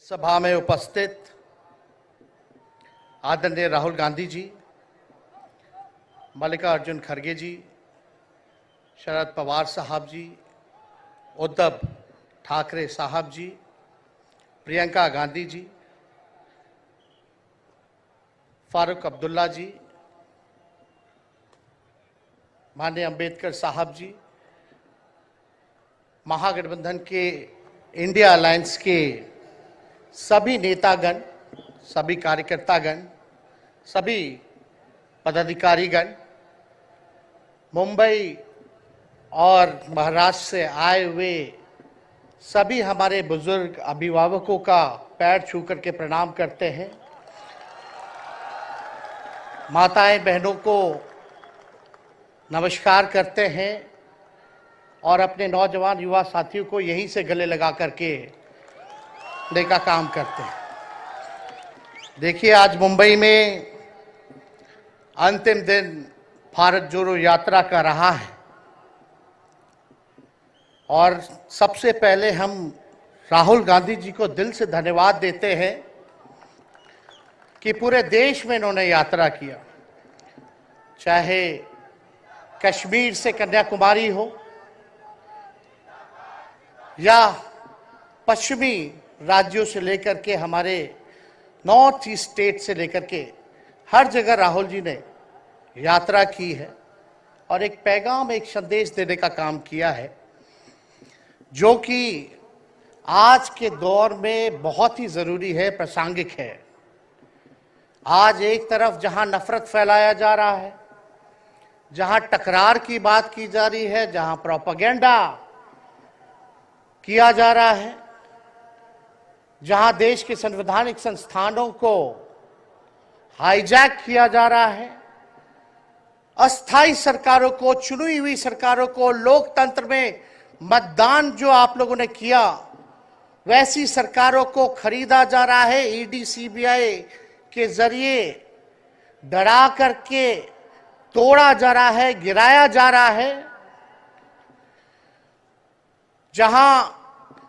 सभा में उपस्थित आदरणीय राहुल गांधी जी, मल्लिकार्जुन खड़गे जी, शरद पवार साहब जी, उद्धव ठाकरे साहब जी, प्रियंका गांधी जी, फारूक अब्दुल्ला जी, माननीय अंबेडकर साहब जी, महागठबंधन के इंडिया अलायंस के सभी नेतागण, सभी कार्यकर्तागण, सभी पदाधिकारीगण, मुंबई और महाराष्ट्र से आए हुए सभी हमारे बुजुर्ग अभिभावकों का पैर छू करके प्रणाम करते हैं। माताएं बहनों को नमस्कार करते हैं और अपने नौजवान युवा साथियों को यहीं से गले लगा करके का काम करते हैं। देखिए, आज मुंबई में अंतिम दिन भारत जोड़ो यात्रा का रहा है और सबसे पहले हम राहुल गांधी जी को दिल से धन्यवाद देते हैं कि पूरे देश में इन्होंने यात्रा किया, चाहे कश्मीर से कन्याकुमारी हो या पश्चिमी राज्यों से लेकर के हमारे नॉर्थ ईस्ट स्टेट से लेकर के हर जगह राहुल जी ने यात्रा की है और एक पैगाम, एक संदेश देने का काम किया है, जो कि आज के दौर में बहुत ही जरूरी है, प्रासंगिक है। आज एक तरफ जहां नफरत फैलाया जा रहा है, जहां टकरार की बात की जा रही है, जहां प्रोपेगेंडा किया जा रहा है, जहां देश के संवैधानिक संस्थानों को हाईजैक किया जा रहा है, अस्थाई सरकारों को, चुनी हुई सरकारों को, लोकतंत्र में मतदान जो आप लोगों ने किया वैसी सरकारों को खरीदा जा रहा है, ईडी सीबीआई के जरिए डरा करके तोड़ा जा रहा है, गिराया जा रहा है। जहां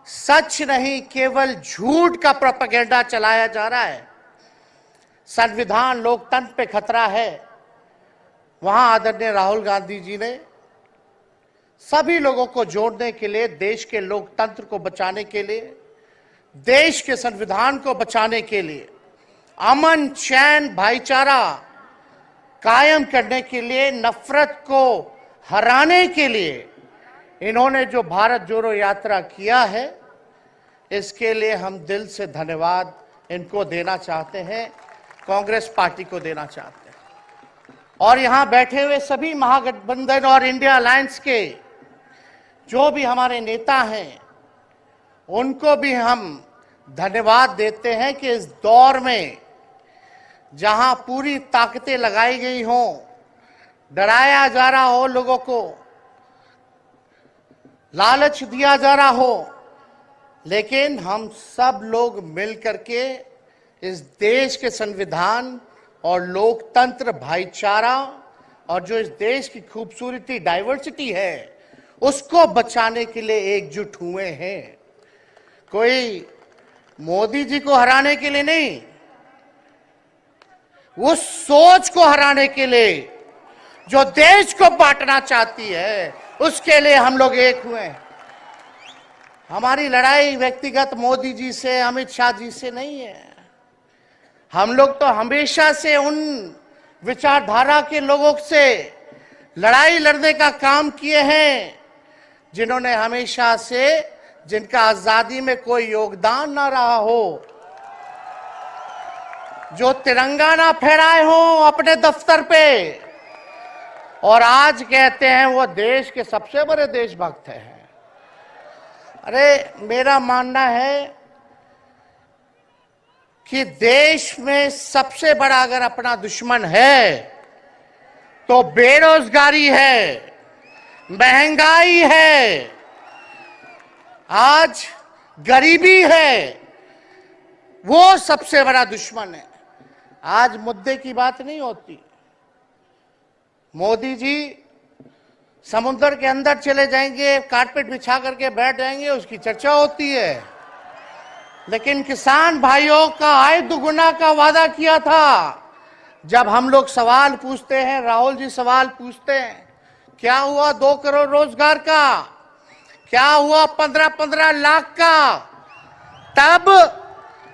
सच नहीं, केवल झूठ का प्रोपेगेंडा चलाया जा रहा है, संविधान लोकतंत्र पे खतरा है, वहां आदरणीय राहुल गांधी जी ने सभी लोगों को जोड़ने के लिए, देश के लोकतंत्र को बचाने के लिए, देश के संविधान को बचाने के लिए, अमन चैन भाईचारा कायम करने के लिए, नफरत को हराने के लिए इन्होंने जो भारत जोड़ो यात्रा किया है, इसके लिए हम दिल से धन्यवाद इनको देना चाहते हैं, कांग्रेस पार्टी को देना चाहते हैं। और यहां बैठे हुए सभी महागठबंधन और इंडिया अलायंस के जो भी हमारे नेता हैं, उनको भी हम धन्यवाद देते हैं कि इस दौर में जहां पूरी ताकतें लगाई गई हों, डराया जा रहा हो, लोगों को लालच दिया जा रहा हो, लेकिन हम सब लोग मिलकर के इस देश के संविधान और लोकतंत्र, भाईचारा और जो इस देश की खूबसूरती, डाइवर्सिटी है, उसको बचाने के लिए एकजुट हुए हैं। कोई मोदी जी को हराने के लिए नहीं, उस सोच को हराने के लिए जो देश को बांटना चाहती है, उसके लिए हम लोग एक हुए हैं। हमारी लड़ाई व्यक्तिगत मोदी जी से, अमित शाह जी से नहीं है। हम लोग तो हमेशा से उन विचारधारा के लोगों से लड़ाई लड़ने का काम किए हैं जिन्होंने हमेशा से, जिनका आजादी में कोई योगदान ना रहा हो, जो तिरंगा ना फहराए हो अपने दफ्तर पे, और आज कहते हैं वो देश के सबसे बड़े देशभक्त हैं। अरे, मेरा मानना है कि देश में सबसे बड़ा अगर अपना दुश्मन है तो बेरोजगारी है, महंगाई है, आज गरीबी है, वो सबसे बड़ा दुश्मन है। आज मुद्दे की बात नहीं होती। मोदी जी समुद्र के अंदर चले जाएंगे, कारपेट बिछा करके बैठ जाएंगे, उसकी चर्चा होती है। लेकिन किसान भाइयों का आय दुगुना का वादा किया था। जब हम लोग सवाल पूछते हैं, राहुल जी सवाल पूछते हैं, क्या हुआ 2 करोड़ रोजगार का, क्या हुआ 15-15 लाख का, तब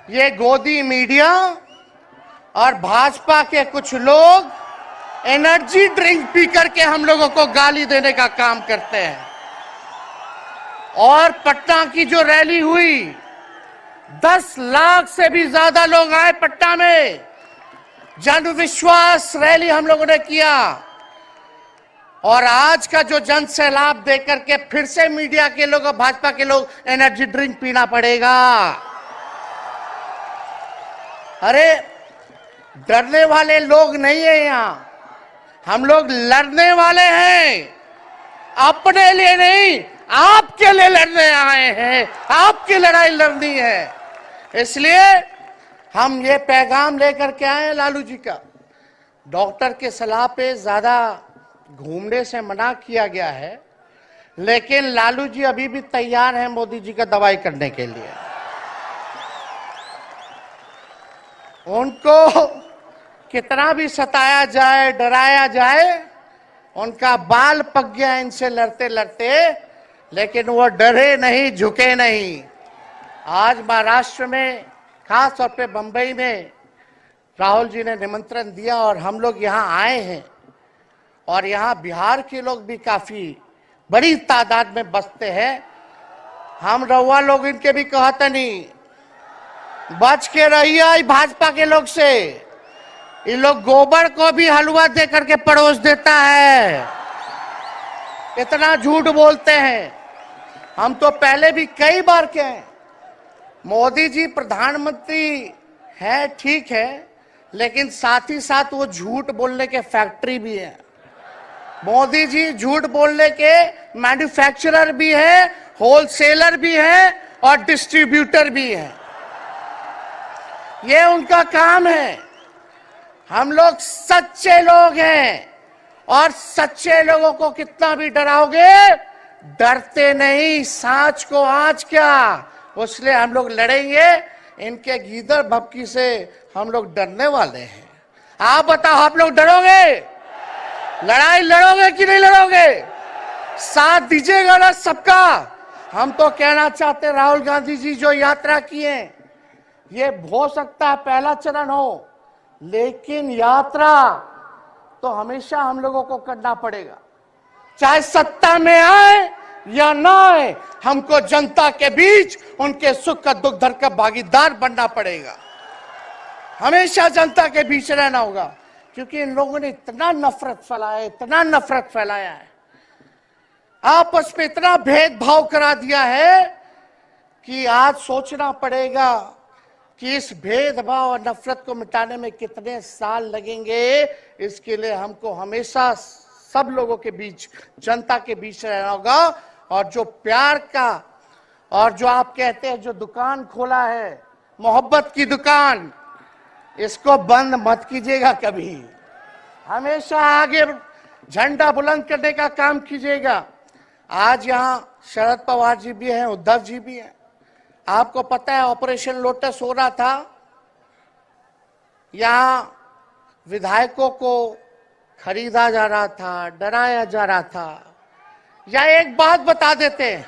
ये गोदी मीडिया और भाजपा के कुछ लोग एनर्जी ड्रिंक पी करके हम लोगों को गाली देने का काम करते हैं। और पटना की जो रैली हुई, 10 लाख से भी ज्यादा लोग आए पटना में, जन विश्वास रैली हम लोगों ने किया। और आज का जो जन सैलाब देकर के फिर से मीडिया के लोग और भाजपा के लोग एनर्जी ड्रिंक पीना पड़ेगा। अरे डरने वाले लोग नहीं है यहां, हम लोग लड़ने वाले हैं, अपने लिए नहीं आपके लिए लड़ने आए हैं, आपकी लड़ाई लड़नी है। इसलिए हम ये पैगाम लेकर के आए हैं लालू जी का। डॉक्टर के सलाह पे ज्यादा घूमने से मना किया गया है, लेकिन लालू जी अभी भी तैयार हैं मोदी जी का दवाई करने के लिए। उनको कितना भी सताया जाए, डराया जाए, उनका बाल पक गया इनसे लड़ते लड़ते, लेकिन वो डरे नहीं, झुके नहीं। आज महाराष्ट्र में, खास तौर पे बंबई में राहुल जी ने निमंत्रण दिया और हम लोग यहाँ आए हैं। और यहाँ बिहार के लोग भी काफी बड़ी तादाद में बसते हैं। हम रउआ लोग इनके भी कहते नहीं, बच के रहिए भाजपा के लोग से। ये लोग गोबर को भी हलवा दे करके परोस देता है, इतना झूठ बोलते हैं। हम तो पहले भी कई बार कहे, मोदी जी प्रधानमंत्री है ठीक है, लेकिन साथ ही साथ वो झूठ बोलने के फैक्ट्री भी है। मोदी जी झूठ बोलने के मैन्युफैक्चरर भी है, होलसेलर भी है और डिस्ट्रीब्यूटर भी है। ये उनका काम है। हम लोग सच्चे लोग हैं और सच्चे लोगों को कितना भी डराओगे, डरते नहीं, सांच को आज क्या, इसलिए हम लोग लड़ेंगे। इनके गीदड़ भपकी से हम लोग डरने वाले हैं। आप बताओ, आप लोग डरोगे? लड़ाई लड़ोगे कि नहीं लड़ोगे? साथ दीजिएगा ना सबका? हम तो कहना चाहते, राहुल गांधी जी जो यात्रा किए, ये हो सकता है पहला चरण हो, लेकिन यात्रा तो हमेशा हम लोगों को करना पड़ेगा। चाहे सत्ता में आए या ना आए, हमको जनता के बीच उनके सुख का दुख दर्द का भागीदार बनना पड़ेगा। हमेशा जनता के बीच रहना होगा, क्योंकि इन लोगों ने इतना नफरत फैलाया, इतना नफरत फैलाया है, आपस में इतना भेदभाव करा दिया है कि आज सोचना पड़ेगा कि इस भेदभाव और नफरत को मिटाने में कितने साल लगेंगे। इसके लिए हमको हमेशा सब लोगों के बीच, जनता के बीच रहना होगा। और जो प्यार का, और जो आप कहते हैं जो दुकान खोला है, मोहब्बत की दुकान, इसको बंद मत कीजिएगा कभी। हमेशा आगे झंडा बुलंद करने का काम कीजिएगा। आज यहाँ शरद पवार जी भी हैं, उद्धव जी भी हैं। आपको पता है ऑपरेशन लोटस हो रहा था, यहां विधायकों को खरीदा जा रहा था, डराया जा रहा था। या एक बात बता देते हैं,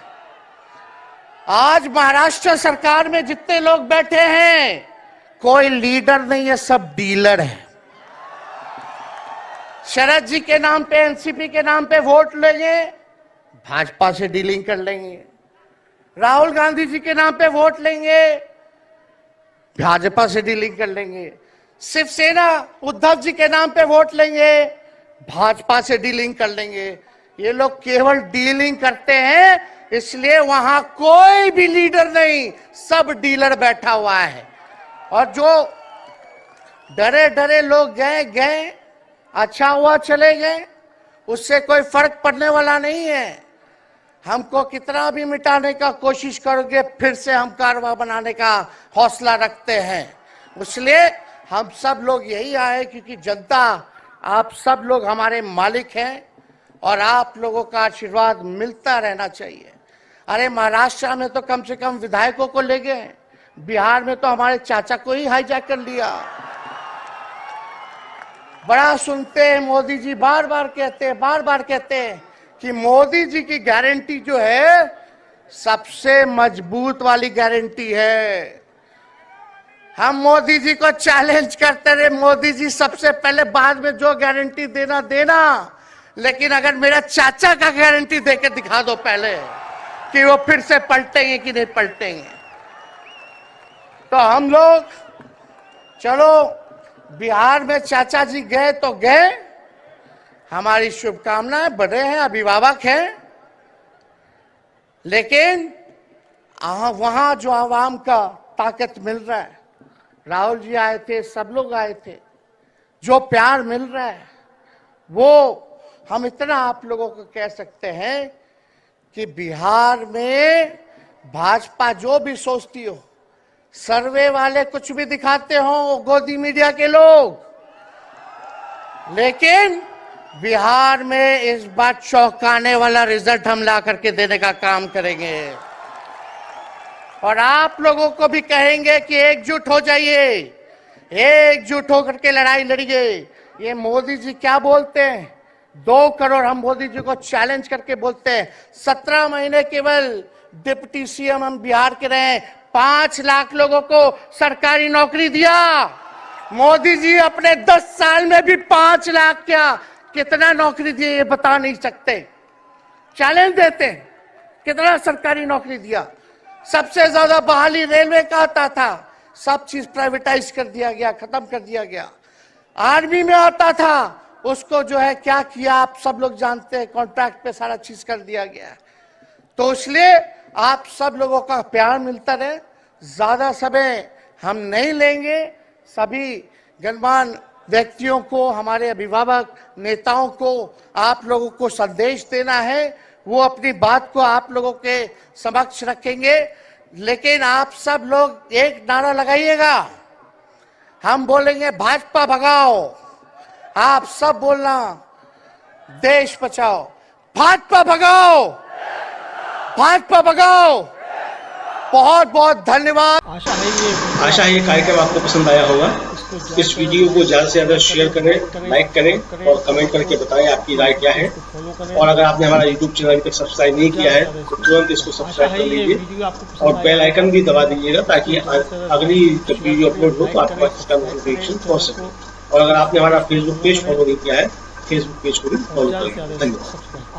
आज महाराष्ट्र सरकार में जितने लोग बैठे हैं, कोई लीडर नहीं है, सब डीलर है। शरद जी के नाम पे, एनसीपी के नाम पे वोट लेंगे, भाजपा से डीलिंग कर लेंगे। राहुल गांधी जी के नाम पे वोट लेंगे, भाजपा से डीलिंग कर लेंगे। शिवसेना उद्धव जी के नाम पे वोट लेंगे, भाजपा से डीलिंग कर लेंगे। ये लोग केवल डीलिंग करते हैं, इसलिए वहां कोई भी लीडर नहीं, सब डीलर बैठा हुआ है। और जो डरे डरे लोग गए, अच्छा हुआ चले गए, उससे कोई फर्क पड़ने वाला नहीं है। हमको कितना भी मिटाने का कोशिश करोगे, फिर से हम कारवा बनाने का हौसला रखते हैं। इसलिए हम सब लोग यही आए, क्योंकि जनता, आप सब लोग हमारे मालिक हैं और आप लोगों का आशीर्वाद मिलता रहना चाहिए। अरे महाराष्ट्र में तो कम से कम विधायकों को ले गए, बिहार में तो हमारे चाचा को ही हाईजैक कर लिया। बड़ा सुनते हैं मोदी जी, बार बार कहते हैं कि मोदी जी की गारंटी जो है सबसे मजबूत वाली गारंटी है। हम मोदी जी को चैलेंज करते रहे, मोदी जी सबसे पहले बाद में जो गारंटी देना, लेकिन अगर मेरा चाचा का गारंटी देके दिखा दो पहले कि वो फिर से पलटेंगे कि नहीं पलटेंगे। तो हम लोग चलो बिहार में चाचा जी गए तो गए, हमारी शुभकामनाएं, बड़े हैं, अभिभावक हैं, लेकिन वहां जो आवाम का ताकत मिल रहा है, राहुल जी आए थे, सब लोग आए थे, जो प्यार मिल रहा है वो हम इतना आप लोगों को कह सकते हैं कि बिहार में भाजपा जो भी सोचती हो, सर्वे वाले कुछ भी दिखाते हो, गोदी मीडिया के लोग, लेकिन बिहार में इस बार चौंकाने वाला रिजल्ट हम ला करके देने का काम करेंगे। और आप लोगों को भी कहेंगे कि एकजुट हो जाइए, एकजुट होकर के लड़ाई लड़िए। ये मोदी जी क्या बोलते हैं, 2 करोड़, हम मोदी जी को चैलेंज करके बोलते हैं 17 महीने केवल डिप्टी सीएम हम बिहार के रहे, 5 लाख लोगों को सरकारी नौकरी दिया। मोदी जी अपने 10 साल में भी 5 लाख क्या कितना नौकरी दिए ये बता नहीं सकते। चैलेंज देते हैं कितना सरकारी नौकरी दिया। सबसे ज्यादा बहाली रेलवे का आता था, सब चीज प्राइवेटाइज कर दिया गया, खत्म कर दिया गया। आर्मी में आता था, उसको जो है क्या किया आप सब लोग जानते हैं, कॉन्ट्रैक्ट पे सारा चीज कर दिया गया। तो इसलिए आप सब लोगों का प्यार मिलता रहे, ज्यादा समय हम नहीं लेंगे। सभी गणमान्य व्यक्तियों को, हमारे अभिभावक नेताओं को आप लोगों को संदेश देना है, वो अपनी बात को आप लोगों के समक्ष रखेंगे। लेकिन आप सब लोग एक नारा लगाइएगा, हम बोलेंगे भाजपा भगाओ, आप सब बोलना देश बचाओ, भाजपा भगाओ, भाजपा भगाओ। बहुत बहुत धन्यवाद। आशा है ये कार्यक्रम आपको पसंद आया होगा। इस वीडियो को ज्यादा से ज्यादा शेयर करें, लाइक करें और कमेंट करके बताएं आपकी राय क्या है। और अगर आपने हमारा यूट्यूब चैनल अभी तक सब्सक्राइब नहीं किया है तो तुरंत इसको सब्सक्राइब कर लीजिए और बेल आइकन भी दबा दीजिएगा ताकि अगली जब वीडियो अपलोड हो तो आपके पास इसका नोटिफिकेशन पहुंच सके। और अगर आपने हमारा फेसबुक पेज फॉलो नहीं किया है, फेसबुक पेज को भी फॉलो करें। धन्यवाद।